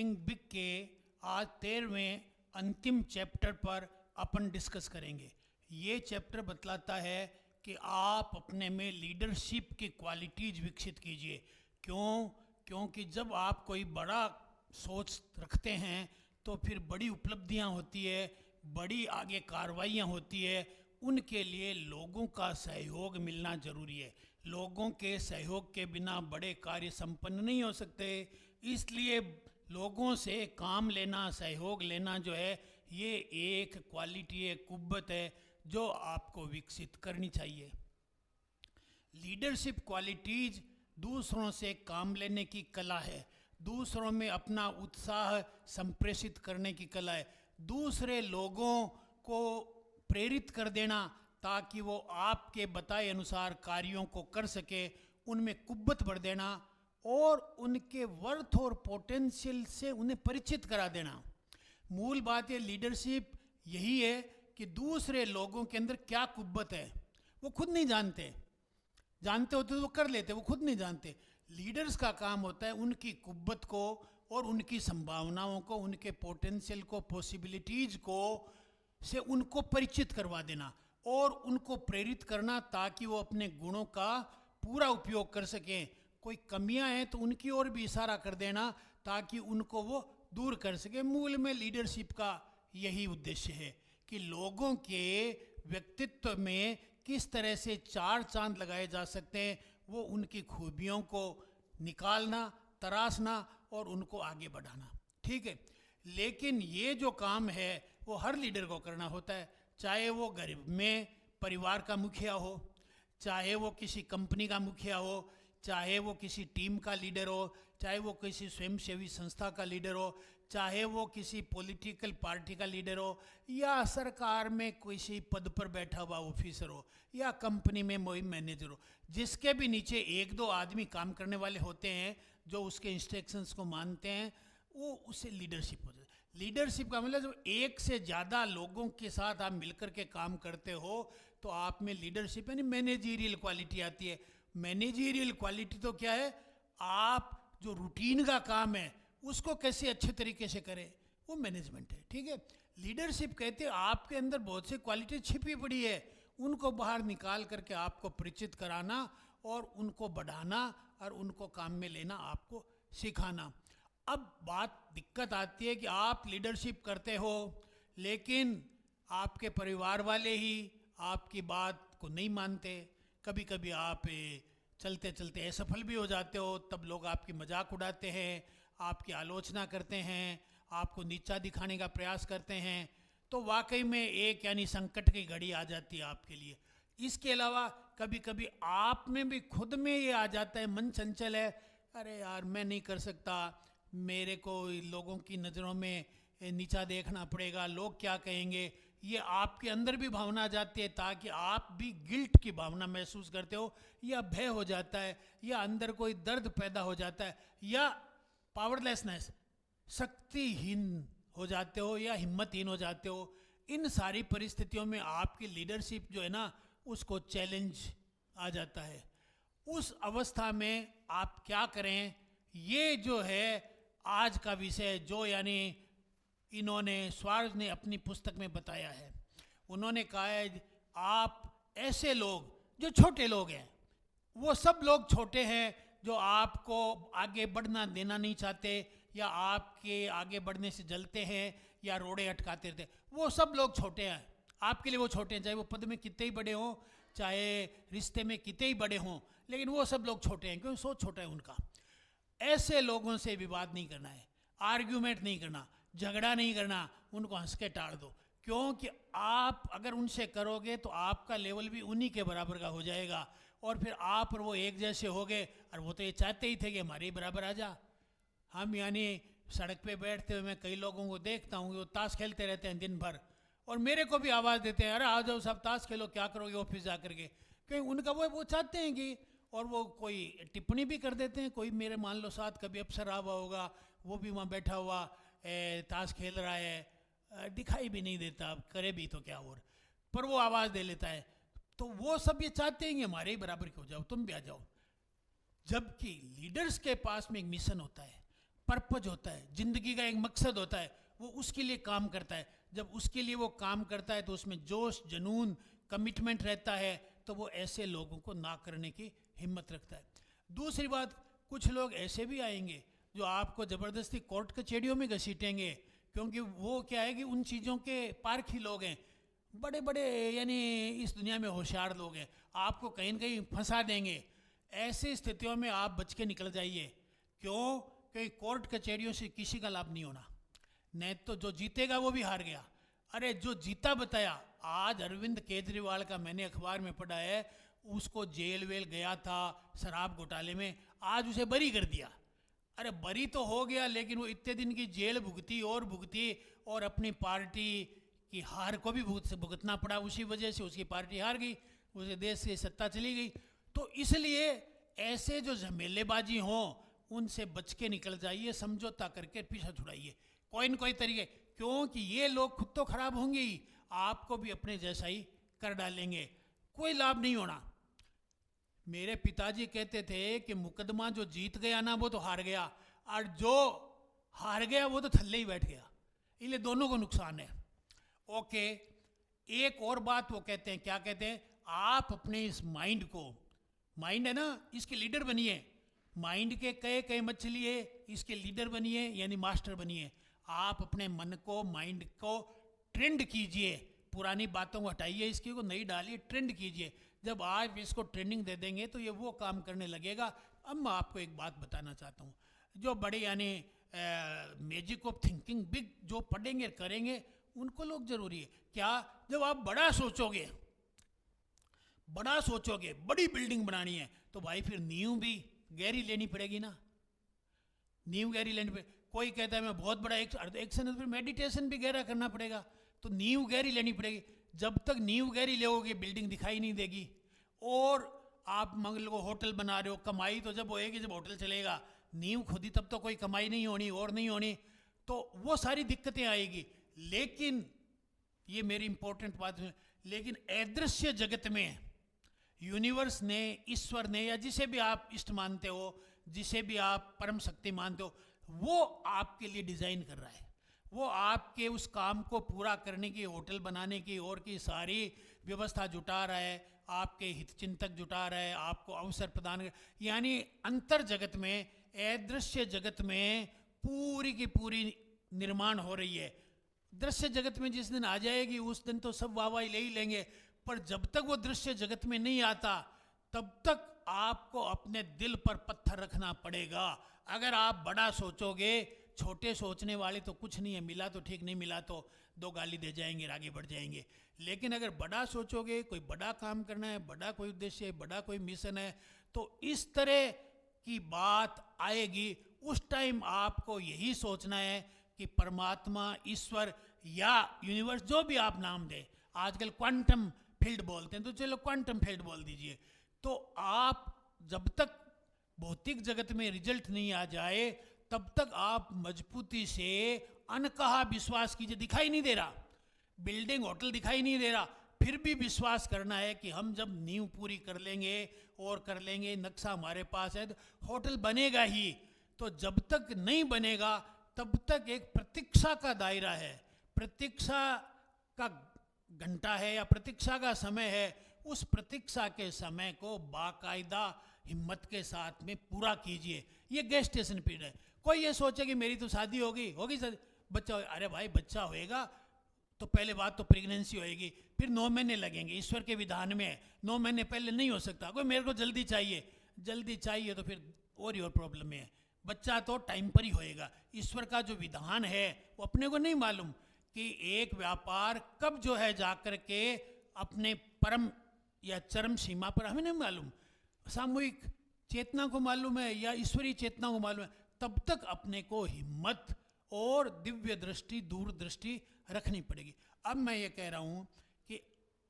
Thinking big के आज 13वें अंतिम चैप्टर पर अपन डिस्कस करेंगे। ये चैप्टर बतलाता है कि आप अपने में लीडरशिप की क्वालिटीज़ विकसित कीजिए। क्योंकि जब आप कोई बड़ा सोच रखते हैं तो फिर बड़ी उपलब्धियां होती है, बड़ी आगे कार्रवाइयाँ होती है। उनके लिए लोगों का सहयोग मिलना ज़रूरी है। लोगों के सहयोग के बिना बड़े कार्य संपन्न नहीं हो सकते। इसलिए लोगों से काम लेना, सहयोग लेना जो है, ये एक क्वालिटी है, कुव्वत है जो आपको विकसित करनी चाहिए। लीडरशिप क्वालिटीज़ दूसरों से काम लेने की कला है, दूसरों में अपना उत्साह संप्रेषित करने की कला है, दूसरे लोगों को प्रेरित कर देना ताकि वो आपके बताए अनुसार कार्यों को कर सके, उनमें कुव्वत भर देना और उनके वर्थ और पोटेंशियल से उन्हें परिचित करा देना। मूल बात है लीडरशिप यही है कि दूसरे लोगों के अंदर क्या कुव्वत है वो खुद नहीं जानते, जानते होते तो वो कर लेते, वो खुद नहीं जानते। लीडर्स का काम होता है उनकी कुव्वत को और उनकी संभावनाओं को, उनके पोटेंशियल को, पॉसिबिलिटीज़ को से उनको परिचित करवा देना और उनको प्रेरित करना ताकि वो अपने गुणों का पूरा उपयोग कर सकें। कोई कमियां हैं तो उनकी ओर भी इशारा कर देना ताकि उनको वो दूर कर सके। मूल में लीडरशिप का यही उद्देश्य है कि लोगों के व्यक्तित्व में किस तरह से चार चांद लगाए जा सकते हैं, वो उनकी खूबियों को निकालना, तराशना और उनको आगे बढ़ाना। ठीक है, लेकिन ये जो काम है वो हर लीडर को करना होता है, चाहे वो घर में परिवार का मुखिया हो, चाहे वो किसी कंपनी का मुखिया हो, चाहे वो किसी टीम का लीडर हो, चाहे वो किसी स्वयंसेवी संस्था का लीडर हो, चाहे वो किसी पॉलिटिकल पार्टी का लीडर हो, या सरकार में किसी पद पर बैठा हुआ ऑफिसर हो, या कंपनी में कोई मैनेजर हो। जिसके भी नीचे एक दो आदमी काम करने वाले होते हैं जो उसके इंस्ट्रक्शंस को मानते हैं, वो उससे लीडरशिप हो जाता है। लीडरशिप का मतलब जब एक से ज़्यादा लोगों के साथ आप मिलकर के काम करते हो तो आप में लीडरशिप यानी मैनेजरियल क्वालिटी आती है। मैनेजरियल क्वालिटी तो क्या है, आप जो रूटीन का काम है उसको कैसे अच्छे तरीके से करें, वो मैनेजमेंट है। ठीक है, लीडरशिप कहते हैं आपके अंदर बहुत सी क्वालिटी छिपी पड़ी है, उनको बाहर निकाल करके आपको परिचित कराना और उनको बढ़ाना और उनको काम में लेना, आपको सिखाना। अब बात दिक्कत आती है कि आप लीडरशिप करते हो लेकिन आपके परिवार वाले ही आपकी बात को नहीं मानते। कभी कभी आप चलते चलते असफल भी हो जाते हो, तब लोग आपकी मजाक उड़ाते हैं, आपकी आलोचना करते हैं, आपको नीचा दिखाने का प्रयास करते हैं, तो वाकई में एक यानी संकट की घड़ी आ जाती है आपके लिए। इसके अलावा कभी कभी आप में भी खुद में ये आ जाता है, मन चंचल है, अरे यार मैं नहीं कर सकता, मेरे को लोगों की नज़रों में नीचा देखना पड़ेगा, लोग क्या कहेंगे, ये आपके अंदर भी भावना आ जाती है ताकि आप भी गिल्ट की भावना महसूस करते हो, या भय हो जाता है, या अंदर कोई दर्द पैदा हो जाता है, या पावरलेसनेस, शक्तिहीन हो जाते हो या हिम्मतहीन हो जाते हो। इन सारी परिस्थितियों में आपकी लीडरशिप जो है ना उसको चैलेंज आ जाता है। उस अवस्था में आप क्या करें, ये जो है आज का विषय, जो यानी इन्होंने स्वार्थ ने अपनी पुस्तक में बताया है। उन्होंने कहा है आप ऐसे लोग जो छोटे लोग हैं, वो सब लोग छोटे हैं जो आपको आगे बढ़ना देना नहीं चाहते या आपके आगे बढ़ने से जलते हैं या रोड़े अटकाते रहते, वो सब लोग छोटे हैं। आपके लिए वो छोटे हैं, चाहे वो पद में कितने ही बड़े हों, चाहे रिश्ते में कितने ही बड़े हों, लेकिन वो सब लोग छोटे हैं क्योंकि सोच छोटा है उनका। ऐसे लोगों से विवाद नहीं करना है, आर्ग्यूमेंट नहीं करना, झगड़ा नहीं करना, उनको हंस के टाल दो। क्योंकि आप अगर उनसे करोगे तो आपका लेवल भी उन्हीं के बराबर का हो जाएगा और फिर आप और वो एक जैसे हो गए। और वो तो ये चाहते ही थे कि हमारे ही बराबर आ जा। हम यानी सड़क पे बैठते हुए मैं कई लोगों को देखता हूँ वो ताश खेलते रहते हैं दिन भर, और मेरे को भी आवाज़ देते हैं, अरे आ जाओ सब ताश खेलो, क्या करोगे ऑफिस जा करके। क्योंकि उनका वो चाहते हैं कि, और वो कोई टिप्पणी भी कर देते हैं। कोई मेरे मान लो साथ कभी अफसर आ हुआ होगा, वो भी वहाँ बैठा हुआ ताश खेल रहा है, दिखाई भी नहीं देता, करे भी तो क्या, और पर वो आवाज़ दे लेता है। तो वो सब ये चाहते हैं कि हमारे ही बराबर क्यों जाओ, तुम भी आ जाओ। जबकि लीडर्स के पास में एक मिशन होता है, पर्पज होता है, जिंदगी का एक मकसद होता है, वो उसके लिए काम करता है। जब उसके लिए वो काम करता है तो उसमें जोश, जुनून, कमिटमेंट रहता है, तो वो ऐसे लोगों को ना करने की हिम्मत रखता है। दूसरी बात, कुछ लोग ऐसे भी आएंगे जो आपको ज़बरदस्ती कोर्ट कचहरियों में घसीटेंगे, क्योंकि वो क्या है कि उन चीज़ों के पारखी लोग हैं, बड़े बड़े यानी इस दुनिया में होशियार लोग हैं, आपको कहीं न कहीं फंसा देंगे। ऐसी स्थितियों में आप बच के निकल जाइए। क्यों? क्योंकि कोर्ट कचहरियों से किसी का लाभ नहीं होना, नहीं तो जो जीतेगा वो भी हार गया। अरे जो जीता बताया, आज अरविंद केजरीवाल का मैंने अखबार में पढ़ा है, उसको जेल वेल गया था शराब घोटाले में, आज उसे बरी कर दिया। अरे बरी तो हो गया, लेकिन वो इतने दिन की जेल भुगती और अपनी पार्टी की हार को भी भुगतना पड़ा। उसी वजह से उसकी पार्टी हार गई, उसे देश से सत्ता चली गई। तो इसलिए ऐसे जो झमेलेबाजी हों उनसे बच के निकल जाइए, समझौता करके पीछा छुड़ाइए कोई न कोई तरीके, क्योंकि ये लोग खुद तो खराब होंगे ही, आपको भी अपने जैसा ही कर डालेंगे, कोई लाभ नहीं होना। मेरे पिताजी कहते थे कि मुकदमा जो जीत गया ना वो तो हार गया, और जो हार गया वो तो थल्ले ही बैठ गया, इसलिए दोनों को नुकसान है। ओके, एक और बात वो कहते हैं, क्या कहते हैं, आप अपने इस माइंड को, माइंड है ना, इसके लीडर बनिए। माइंड के कई कई मत चलिए, इसके लीडर बनिए, यानी मास्टर बनिए। आप अपने मन को, माइंड को ट्रेंड कीजिए, पुरानी बातों को हटाइए, इसकी को नई डालिए, ट्रेंड कीजिए। जब आप इसको ट्रेनिंग दे देंगे तो ये वो काम करने लगेगा। अब मैं आपको एक बात बताना चाहता हूँ, जो बड़े यानी मैजिक ऑफ थिंकिंग बिग जो पढ़ेंगे करेंगे उनको लोग जरूरी है क्या? जब आप बड़ा सोचोगे, बड़ी बिल्डिंग बनानी है, तो भाई फिर नींव भी गहरी लेनी पड़ेगी ना, नींव गहरी लेनी पड़ेगी। कोई कहता है मैं बहुत बड़ा एक्शन है, तो फिर मेडिटेशन भी गहरा करना पड़ेगा, तो नींव गहरी लेनी पड़ेगी। जब तक नींव गहरी लेोगे बिल्डिंग दिखाई नहीं देगी। और आप मंगल को होटल बना रहे हो, कमाई तो जब होएगी जब होटल चलेगा, नींव खुद ही तब तो कोई कमाई नहीं होनी और नहीं होनी, तो वो सारी दिक्कतें आएगी। लेकिन ये मेरी इंपॉर्टेंट बात है, लेकिन अदृश्य जगत में यूनिवर्स ने, ईश्वर ने, या जिसे भी आप इष्ट मानते हो, जिसे भी आप परम शक्ति मानते हो, वो आपके लिए डिजाइन कर रहा है। वो आपके उस काम को पूरा करने की, होटल बनाने की और की सारी व्यवस्था जुटा रहा है, आपके हितचिंतक जुटा रहा है, आपको अवसर प्रदान कर, यानी अंतर जगत में, अदृश्य जगत में पूरी की पूरी निर्माण हो रही है। दृश्य जगत में जिस दिन आ जाएगी उस दिन तो सब वाहवाही ले ही लेंगे, पर जब तक वो दृश्य जगत में नहीं आता तब तक आपको अपने दिल पर पत्थर रखना पड़ेगा। अगर आप बड़ा सोचोगे, छोटे सोचने वाले तो कुछ नहीं है, मिला तो ठीक, नहीं मिला तो दो गाली दे जाएंगे, आगे बढ़ जाएंगे। लेकिन अगर बड़ा सोचोगे, कोई बड़ा काम करना है, बड़ा कोई उद्देश्य है, बड़ा कोई मिशन है, तो इस तरह की बात आएगी। उस टाइम आपको यही सोचना है कि परमात्मा, ईश्वर या यूनिवर्स, जो भी आप नाम दें, आजकल क्वांटम फील्ड बोलते हैं तो चलो क्वांटम फील्ड बोल दीजिए। तो आप जब तक भौतिक जगत में रिजल्ट नहीं आ जाए तब तक आप मजबूती से अनकहा विश्वास कीजिए। दिखाई नहीं दे रहा, बिल्डिंग होटल दिखाई नहीं दे रहा, फिर भी विश्वास करना है कि हम जब नींव पूरी कर लेंगे और कर लेंगे, नक्शा हमारे पास है, तो होटल बनेगा ही। तो जब तक नहीं बनेगा तब तक एक प्रतीक्षा का दायरा है, प्रतीक्षा का घंटा है या प्रतीक्षा का समय है। उस प्रतीक्षा के समय को बाकायदा हिम्मत के साथ में पूरा कीजिए। ये गेस्टेशन पीरियड है। कोई ये सोचे कि मेरी तो शादी होगी बच्चा, अरे भाई बच्चा होएगा तो पहले बात तो प्रेगनेंसी होएगी, फिर 9 महीने लगेंगे, ईश्वर के विधान में है 9 महीने पहले नहीं हो सकता। कोई मेरे को जल्दी चाहिए तो फिर और प्रॉब्लम में है। बच्चा तो टाइम पर ही होएगा। ईश्वर का जो विधान है वो अपने को नहीं मालूम कि एक व्यापार कब जो है जाकर के अपने परम या चरम सीमा पर, हमें नहीं मालूम। सामूहिक चेतना को मालूम है या ईश्वरीय चेतना को मालूम है। तब तक अपने को हिम्मत और दिव्य दृष्टि, दूरदृष्टि रखनी पड़ेगी। अब मैं ये कह रहा हूँ कि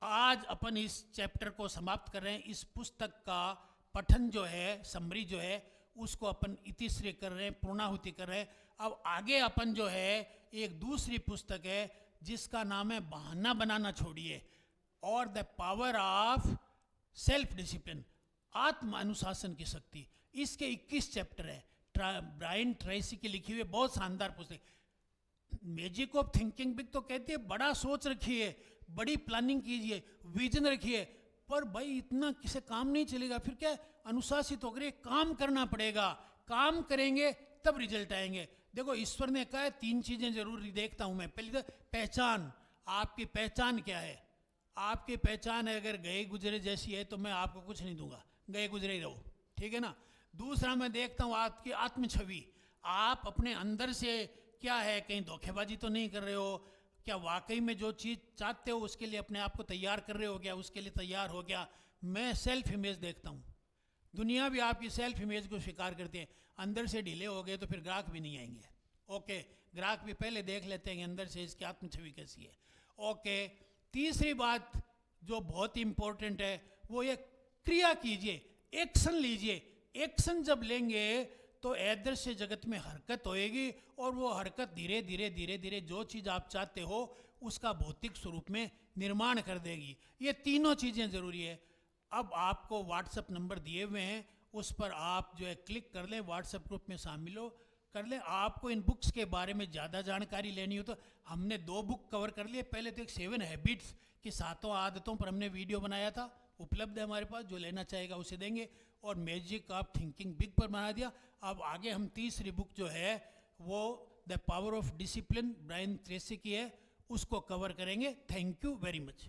आज अपन इस चैप्टर को समाप्त कर रहे हैं। इस पुस्तक का पठन जो है, समरी जो है, उसको अपन इतिश्री कर रहे हैं, पूर्णाहुति कर रहे हैं। अब आगे अपन जो है एक दूसरी पुस्तक है जिसका नाम है बहाना बनाना छोड़िए, और the power of self discipline, आत्म अनुशासन की शक्ति। इसके 21 चैप्टर है। ब्रायन ट्रेसी की लिखी हुई बहुत शानदार पुस्तक। मैजिक ऑफ थिंकिंग बिग तो कहती है बड़ा सोच रखिए, बड़ी प्लानिंग कीजिए, विजन रखिए, पर भाई इतना किसे काम नहीं चलेगा। फिर क्या, अनुशासित होकर काम करना पड़ेगा, काम करेंगे तब रिजल्ट आएंगे। देखो ईश्वर ने कहा है 3 चीजें जरूरी देखता हूं मैं। पहली तो पहचान, आपकी पहचान क्या है। आपकी पहचान है अगर गए गुजरे जैसी है तो मैं आपको कुछ नहीं दूंगा, गए गुजरे ही रहो, ठीक है ना। दूसरा मैं देखता हूँ आपकी आत्म छवि, आप अपने अंदर से क्या है, कहीं धोखेबाजी तो नहीं कर रहे हो, क्या वाकई में जो चीज़ चाहते हो उसके लिए अपने आप को तैयार कर रहे हो क्या, उसके लिए तैयार हो गया। मैं सेल्फ इमेज देखता हूँ, दुनिया भी आपकी सेल्फ इमेज को स्वीकार करती है। अंदर से ढीले हो गए तो फिर ग्राहक भी नहीं आएंगे। ओके, ग्राहक भी पहले देख लेते हैं कि अंदर से इसकी आत्म छवि कैसी है। ओके, तीसरी बात जो बहुत ही इंपॉर्टेंट है वो ये, क्रिया कीजिए, एक्शन लीजिए। एक्शन जब लेंगे तो अदृश्य जगत में हरकत होएगी और वो हरकत धीरे धीरे धीरे धीरे जो चीज़ आप चाहते हो उसका भौतिक स्वरूप में निर्माण कर देगी। ये तीनों चीज़ें ज़रूरी है। अब आपको व्हाट्सएप नंबर दिए हुए हैं, उस पर आप जो है क्लिक कर लें, व्हाट्सएप ग्रुप में शामिल हो कर लें। आपको इन बुक्स के बारे में ज़्यादा जानकारी लेनी हो तो हमने 2 बुक कवर कर लिए। पहले तो एक 7 हैबिट्स की 7 आदतों पर हमने वीडियो बनाया था, उपलब्ध है हमारे पास, जो लेना चाहेगा उसे देंगे। और मैजिक ऑफ थिंकिंग बिग पर बना दिया। अब आगे हम तीसरी बुक जो है वो the power of discipline Brian Tracy की है, उसको कवर करेंगे। Thank you very much.